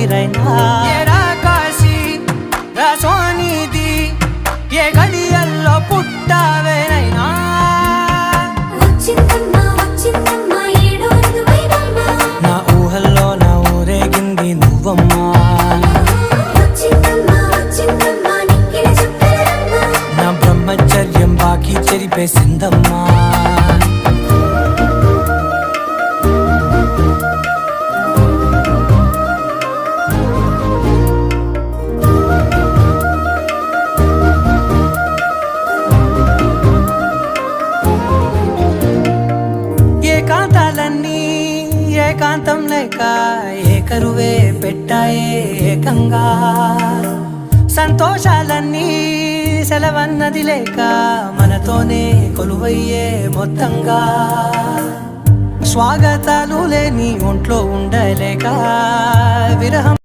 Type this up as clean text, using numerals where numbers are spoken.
రైనా కాశీ సోనిది ఏ గడియల్లో పుట్టావేనైనా నా ఊహల్లో నా ఊరేగింది నువ్వమ్మా నా బ్రహ్మచర్యం బాకీ చెరిపేసిందమ్మా ఏకాంతాలన్నీ ఏకాంతం లేక ఏకరువే పెట్టాయే ఏకంగా సంతోషాలన్నీ సెలవన్నది లేక మనతోనే కొలువయ్యే మొత్తంగా స్వాగతాలు లేని ఒంట్లో ఉండలేక విరహం